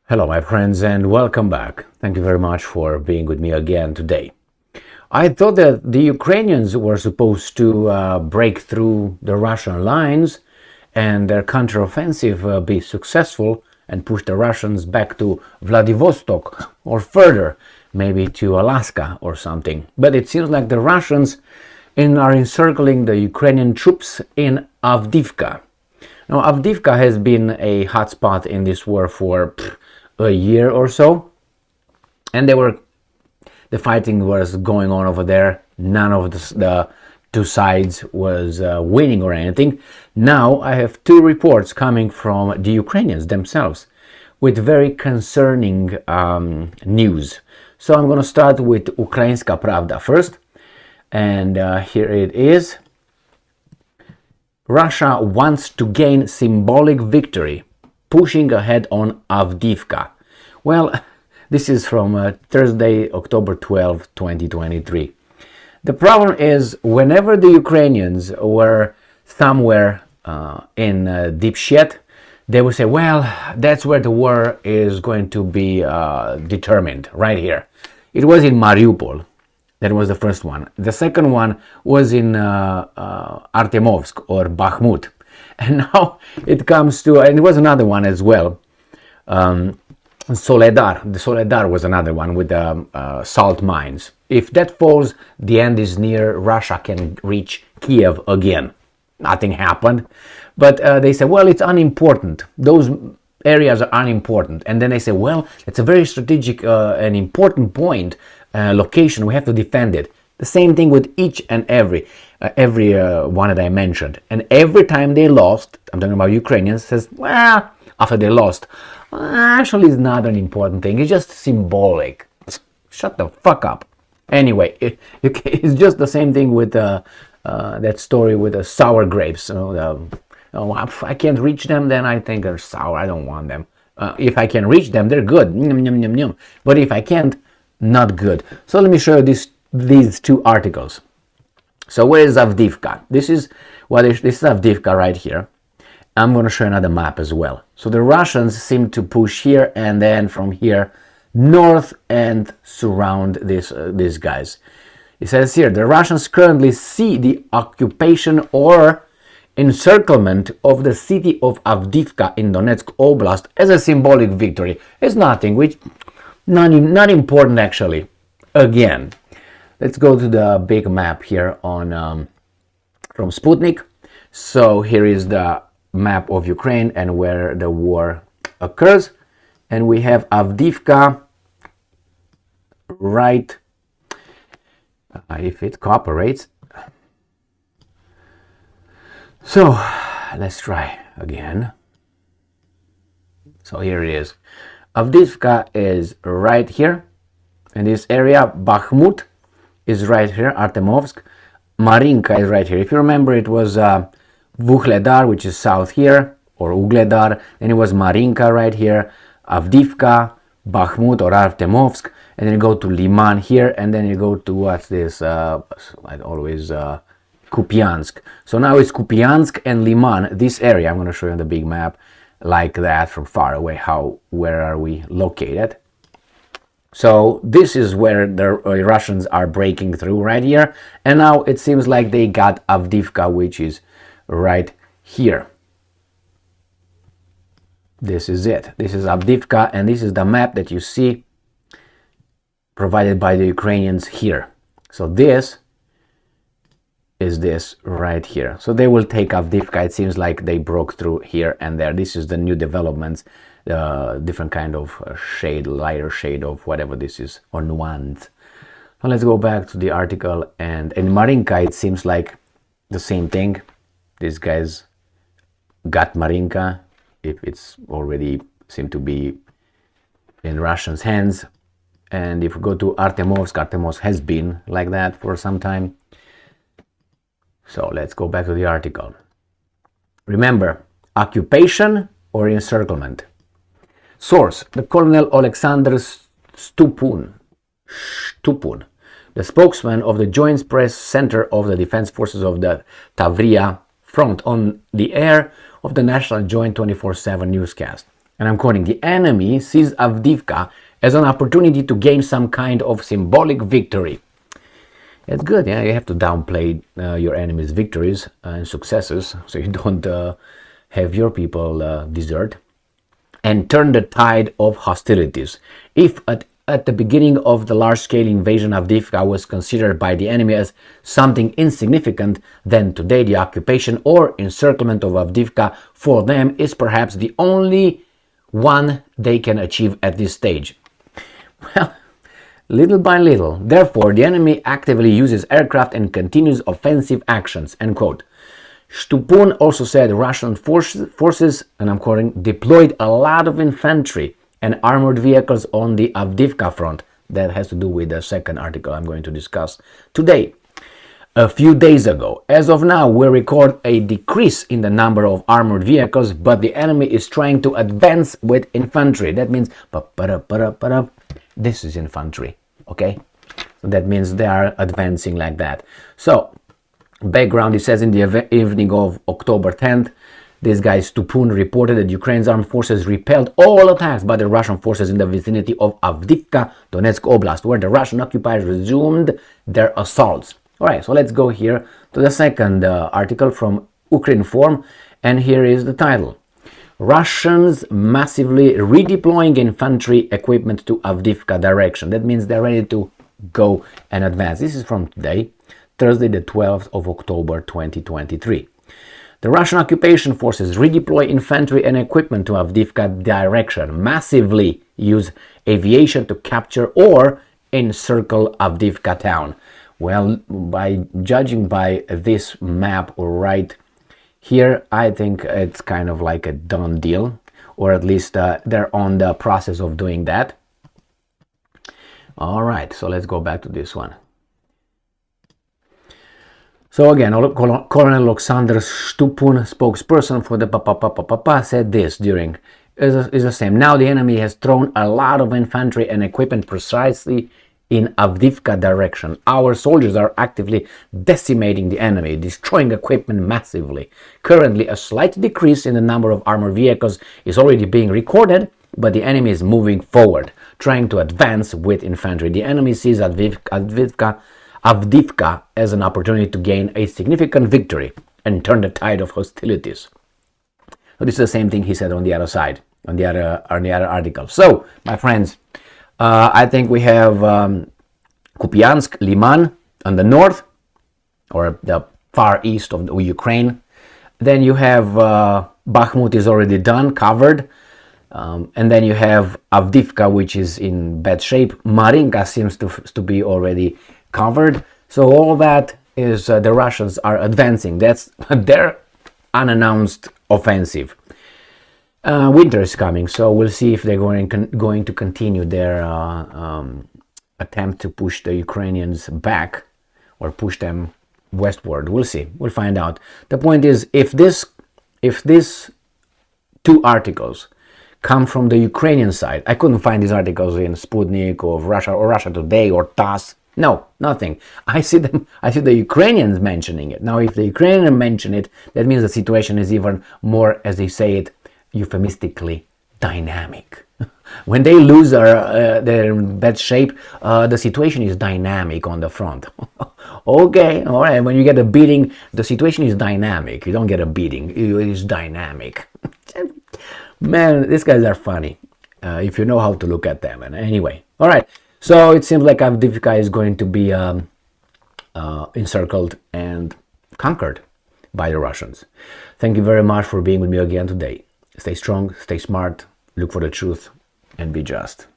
Hello, my friends, and welcome back. Thank you very much for being with me again today. I thought that the Ukrainians were supposed to break through the Russian lines and their counteroffensive be successful and push the Russians back to Vladivostok or further, maybe to Alaska or something. But it seems like the Russians are encircling the Ukrainian troops in Avdiivka. Now, Avdiivka has been a hotspot in this war for a year or so, and the fighting was going on over there. None of the two sides was winning or anything. Now I have two reports coming from the Ukrainians themselves with very concerning news. So I'm going to start with Ukrainska Pravda first, and here it is. Russia wants to gain symbolic victory, pushing ahead on Avdiivka. Well, this is from Thursday, October 12, 2023. The problem is, whenever the Ukrainians were somewhere in deep shit, they would say, well, that's where the war is going to be determined, right here. It was in Mariupol. That was the first one. The second one was in Artemovsk or Bakhmut. And now it comes to, and it was another one as well, Soledar. The Soledar was another one with the salt mines. If that falls, the end is near. Russia can reach Kiev again. Nothing happened. But they say, well, it's unimportant. Those areas are unimportant. And then they say, well, it's a very strategic and important point, location. We have to defend it. The same thing with each and every one that I mentioned. And every time they lost, I'm talking about Ukrainians, says, well, after they lost, actually it's not an important thing. It's just symbolic. Shut the fuck up. Anyway, it's just the same thing with that story with the sour grapes. If I can't reach them, then I think they're sour. I don't want them. If I can reach them, they're good. Yum, yum, yum, yum. But if I can't, not good. So let me show you these two articles. So where is Avdiivka? This is Avdiivka right here. I'm going to show another map as well. So the Russians seem to push here and then from here north and surround these guys. It says here, the Russians currently see the occupation or encirclement of the city of Avdiivka in Donetsk Oblast as a symbolic victory. It's nothing, which not important actually. Again, let's go to the big map here on from Sputnik. So here is the map of Ukraine and where the war occurs, and we have Avdiivka right, if it cooperates. So let's try again. So here it is. Avdiivka is right here in this area. Bakhmut is right here. Artemovsk. Marinka is right here. If you remember, it was Vuhledar, which is south here, or Ugledar. Then it was Marinka right here. Avdiivka, Bakhmut or Artemovsk, and then you go to Liman here, and then you go to what's this? Kupiansk. So now it's Kupiansk and Liman. This area, I'm going to show you on the big map, like that from far away. Where are we located? So this is where the Russians are breaking through right here, and now it seems like they got Avdiivka, which is right here. This is it. This is Avdiivka, and this is the map that you see provided by the Ukrainians here. So this is this right here. So they will take Avdiivka. It seems like they broke through here and there. This is the new developments, different kind of shade, lighter shade of whatever this is, or nuance. Now let's go back to the article, and in Marinka it seems like the same thing. These guys got Marinka, if it's already seemed to be in Russians' hands. And if we go to Artemovsk has been like that for some time. So let's go back to the article. Remember, occupation or encirclement. Source, the Colonel Alexander Stupun, the spokesman of the Joint Press Center of the Defense Forces of the Tavria Front, on the air of the National Joint 24/7 newscast. and I'm quoting, the enemy sees Avdiivka as an opportunity to gain some kind of symbolic victory. It's good, yeah, you have to downplay your enemy's victories and successes so you don't have your people desert, and turn the tide of hostilities. If at the beginning of the large-scale invasion of Avdiivka was considered by the enemy as something insignificant, then today the occupation or encirclement of Avdiivka for them is perhaps the only one they can achieve at this stage. Well, little by little, therefore, the enemy actively uses aircraft and continues offensive actions, end quote. Stupun also said Russian forces, and I'm quoting, deployed a lot of infantry and armored vehicles on the Avdiivka front. That has to do with the second article I'm going to discuss today. A few days ago, as of now, we record a decrease in the number of armored vehicles, but the enemy is trying to advance with infantry. That means this is infantry, okay? So that means they are advancing like that. So, background, it says in the evening of October 10th, this guy Stupun reported that Ukraine's armed forces repelled all attacks by the Russian forces in the vicinity of Avdiivka, Donetsk Oblast, where the Russian occupiers resumed their assaults. Alright, so let's go here to the second article from Ukrinform, and here is the title. Russians massively redeploying infantry equipment to Avdiivka direction. That means they're ready to go and advance. This is from today, Thursday the 12th of October 2023. The Russian occupation forces redeploy infantry and equipment to Avdiivka direction, massively use aviation to capture or encircle Avdiivka town. Well, by judging by this map right here, I think it's kind of like a done deal, or at least they're on the process of doing that. All right, so let's go back to this one. So again, Colonel Alexander Stupun, spokesperson for the said this during is the same. Now the enemy has thrown a lot of infantry and equipment precisely in Avdiivka direction. Our soldiers are actively decimating the enemy, destroying equipment massively. Currently, a slight decrease in the number of armored vehicles is already being recorded, but the enemy is moving forward, trying to advance with infantry. The enemy sees Avdiivka as an opportunity to gain a significant victory and turn the tide of hostilities. So this is the same thing he said on the other side, on the other article. So, my friends, I think we have Kupiansk, Liman on the north, or the far east of the Ukraine. Then you have Bakhmut is already done, covered. And then you have Avdiivka, which is in bad shape. Marinka seems to be already covered. So all that is the Russians are advancing. That's their unannounced offensive. Winter is coming, so we'll see if they're going to continue their attempt to push the Ukrainians back or push them westward. We'll see. We'll find out. The point is, if these two articles come from the Ukrainian side, I couldn't find these articles in Sputnik or Russia Today or TASS. No, nothing. I see the Ukrainians mentioning it. Now, if the Ukrainians mention it, that means the situation is even more, as they say it, euphemistically dynamic. When they lose they're in bad shape, the situation is dynamic on the front. Okay, all right. When you get a beating, the situation is dynamic. You don't get a beating. It is dynamic. Man, these guys are funny if you know how to look at them. And anyway, all right. So it seems like Avdiivka is going to be encircled and conquered by the Russians. Thank you very much for being with me again today. Stay strong, stay smart, look for the truth, and be just.